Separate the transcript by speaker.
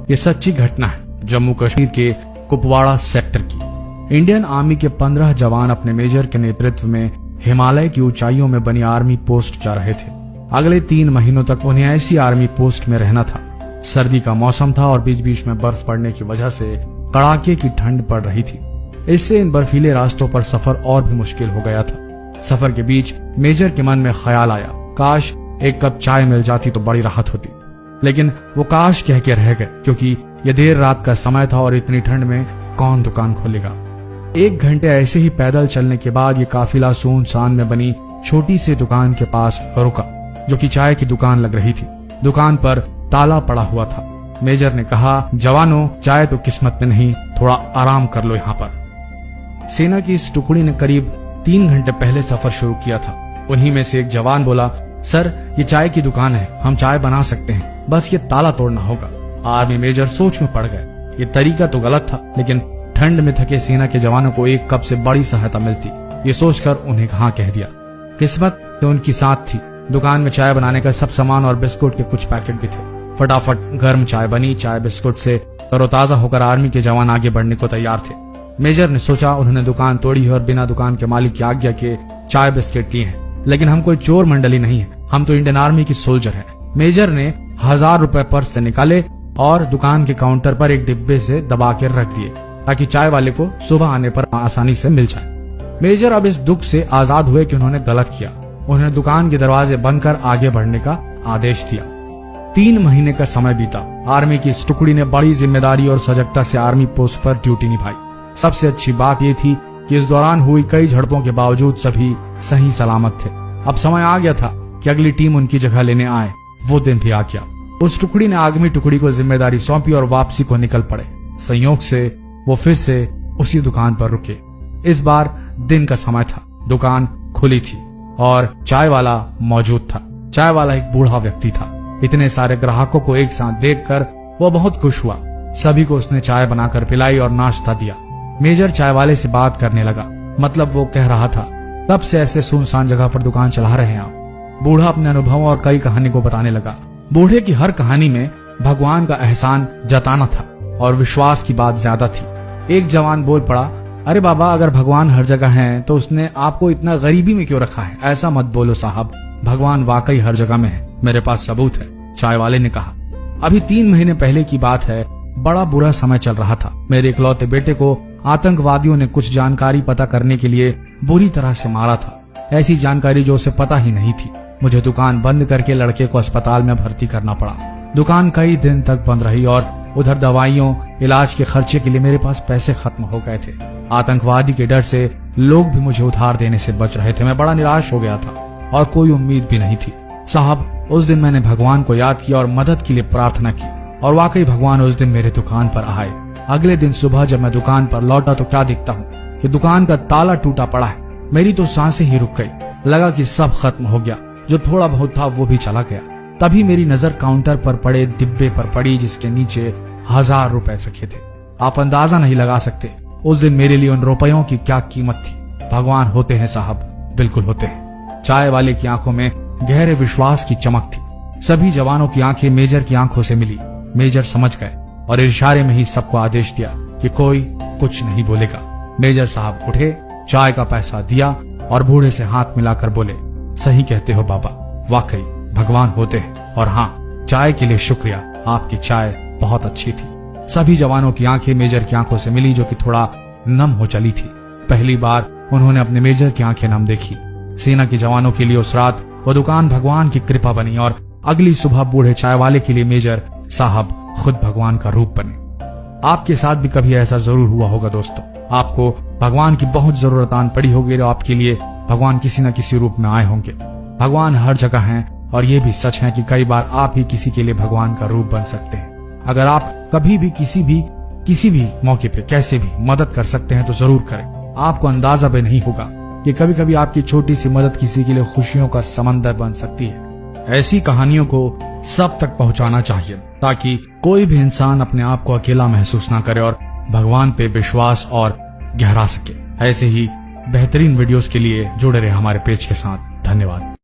Speaker 1: ये सच्ची घटना है जम्मू कश्मीर के कुपवाड़ा सेक्टर की। इंडियन आर्मी के 15 जवान अपने मेजर के नेतृत्व में हिमालय की ऊंचाइयों में बनी आर्मी पोस्ट जा रहे थे। अगले 3 महीनों तक उन्हें ऐसी आर्मी पोस्ट में रहना था। सर्दी का मौसम था और बीच बीच में बर्फ पड़ने की वजह से कड़ाके की ठंड पड़ रही थी। इससे इन बर्फीले रास्तों पर सफर और भी मुश्किल हो गया था। सफर के बीच मेजर के मन में ख्याल आया, काश एक कप चाय मिल जाती तो बड़ी राहत होती। लेकिन वो काश कह के रह गए, क्योंकि यह देर रात का समय था और इतनी ठंड में कौन दुकान खोलेगा। 1 घंटे ऐसे ही पैदल चलने के बाद ये काफिला सुनसान में बनी छोटी सी दुकान के पास रुका, जो कि चाय की दुकान लग रही थी। दुकान पर ताला पड़ा हुआ था। मेजर ने कहा, जवानों, चाय तो किस्मत में नहीं, थोड़ा आराम कर लो यहाँ पर। सेना की इस टुकड़ी ने करीब 3 घंटे पहले सफर शुरू किया था। उन्हीं में से एक जवान बोला, सर ये चाय की दुकान है, हम चाय बना सकते हैं, बस ये ताला तोड़ना होगा। आर्मी मेजर सोच में पड़ गए। ये तरीका तो गलत था, लेकिन ठंड में थके सेना के जवानों को 1 कप से बड़ी सहायता मिलती, ये सोचकर उन्हें हाँ कह दिया। किस्मत तो उनकी साथ थी। दुकान में चाय बनाने का सब सामान और बिस्कुट के कुछ पैकेट भी थे। फटाफट गर्म चाय बनी। चाय बिस्कुट से तरोताजा होकर आर्मी के जवान आगे बढ़ने को तैयार थे। मेजर ने सोचा, उन्होंने दुकान तोड़ी है और बिना दुकान के मालिक की आज्ञा के चाय बिस्किट लिए हैं, लेकिन हम कोई चोर मंडली नहीं है, हम तो इंडियन आर्मी की सोल्जर हैं। मेजर ने 1000 रुपए पर्स से निकाले और दुकान के काउंटर पर एक डिब्बे से दबा कर रख दिए, ताकि चाय वाले को सुबह आने पर आसानी से मिल जाए। मेजर अब इस दुख से आजाद हुए कि उन्होंने गलत किया। उन्होंने दुकान के दरवाजे बंद कर आगे बढ़ने का आदेश दिया। 3 महीने का समय बीता। आर्मी की इस टुकड़ी ने बड़ी जिम्मेदारी और सजगता से आर्मी पोस्ट पर ड्यूटी निभाई। सबसे अच्छी बात यह थी कि इस दौरान हुई कई झड़पों के बावजूद सभी सही सलामत थे। अब समय आ गया था कि अगली टीम उनकी जगह लेने आए। वो दिन भी आ गया। उस टुकड़ी ने आर्मी टुकड़ी को जिम्मेदारी सौंपी और वापसी को निकल पड़े। संयोग से वो फिर से उसी दुकान पर रुके। इस बार दिन का समय था। दुकान खुली थी और चाय वाला मौजूद था। चाय वाला एक बूढ़ा व्यक्ति था। इतने सारे ग्राहकों को एक साथ देखकर वो बहुत खुश हुआ। सभी को उसने चाय बनाकर पिलाई और नाश्ता दिया। मेजर चाय वाले से बात करने लगा। मतलब वो कह रहा था, कब से ऐसे सुनसान जगह पर दुकान चला रहे हैं आप? बूढ़ा अपने अनुभव और कई कहानी को बताने लगा। बूढ़े की हर कहानी में भगवान का एहसान जताना था और विश्वास की बात ज्यादा थी। एक जवान बोल पड़ा, अरे बाबा, अगर भगवान हर जगह है तो उसने आपको इतना गरीबी में क्यों रखा है? ऐसा मत बोलो साहब, भगवान वाकई हर जगह में है, मेरे पास सबूत है। चाय वाले ने कहा, अभी 3 महीने पहले की बात है। बड़ा बुरा समय चल रहा था। मेरे इकलौते बेटे को आतंकवादियों ने कुछ जानकारी पता करने के लिए बुरी तरह से मारा था। ऐसी जानकारी जो उसे पता ही नहीं थी। मुझे दुकान बंद करके लड़के को अस्पताल में भर्ती करना पड़ा। दुकान कई दिन तक बंद रही और उधर दवाइयों, इलाज के खर्चे के लिए मेरे पास पैसे खत्म हो गए थे। आतंकवादी के डर से लोग भी मुझे उधार देने से बच रहे थे। मैं बड़ा निराश हो गया था और कोई उम्मीद भी नहीं थी। साहब, उस दिन मैंने भगवान को याद किया और मदद के लिए प्रार्थना की, और वाकई भगवान उस दिन मेरे दुकान पर आए। अगले दिन सुबह जब मैं दुकान पर लौटा तो क्या दिखता हूँ कि दुकान का ताला टूटा पड़ा है। मेरी तो सांसें ही रुक गई। लगा कि सब खत्म हो गया। जो थोड़ा बहुत था वो भी चला गया। तभी मेरी नजर काउंटर पर पड़े डिब्बे पर पड़ी, जिसके नीचे 1000 रुपए रखे थे। आप अंदाजा नहीं लगा सकते उस दिन मेरे लिए उन रुपयों की क्या कीमत थी। भगवान होते हैं साहब, बिल्कुल होते हैं। चाय वाले की आंखों में गहरे विश्वास की चमक थी। सभी जवानों की आंखें मेजर की आंखों से मिली। मेजर समझ गए और इशारे में ही सबको आदेश दिया कि कोई कुछ नहीं बोलेगा। मेजर साहब उठे, चाय का पैसा दिया और बूढ़े से हाथ मिलाकर बोले, सही कहते हो बाबा, वाकई भगवान होते हैं। और हाँ, चाय के लिए शुक्रिया, आपकी चाय बहुत अच्छी थी। सभी जवानों की आंखें मेजर की आंखों से मिली, जो कि थोड़ा नम हो चली थी। पहली बार उन्होंने अपने मेजर की आंखें नम देखी। सेना के जवानों के लिए उस रात वो दुकान भगवान की कृपा बनी और अगली सुबह बूढ़े चाय वाले के लिए मेजर साहब खुद भगवान का रूप बने। आपके साथ भी कभी ऐसा जरूर हुआ होगा दोस्तों। आपको भगवान की बहुत जरूरत आन पड़ी होगी और आपके लिए भगवान किसी न किसी रूप में आए होंगे। भगवान हर जगह हैं और ये भी सच है कि कई बार आप ही किसी के लिए भगवान का रूप बन सकते हैं। अगर आप कभी भी किसी भी मौके पे कैसे भी मदद कर सकते हैं तो जरूर करें। आपको अंदाजा भी नहीं होगा कि कभी कभी आपकी छोटी सी मदद किसी के लिए खुशियों का समंदर बन सकती है। ऐसी कहानियों को सब तक पहुंचाना चाहिए ताकि कोई भी इंसान अपने आप को अकेला महसूस ना करे और भगवान पे विश्वास और गहरा सके। ऐसे ही बेहतरीन वीडियोस के लिए जुड़े रहे हमारे पेज के साथ। धन्यवाद।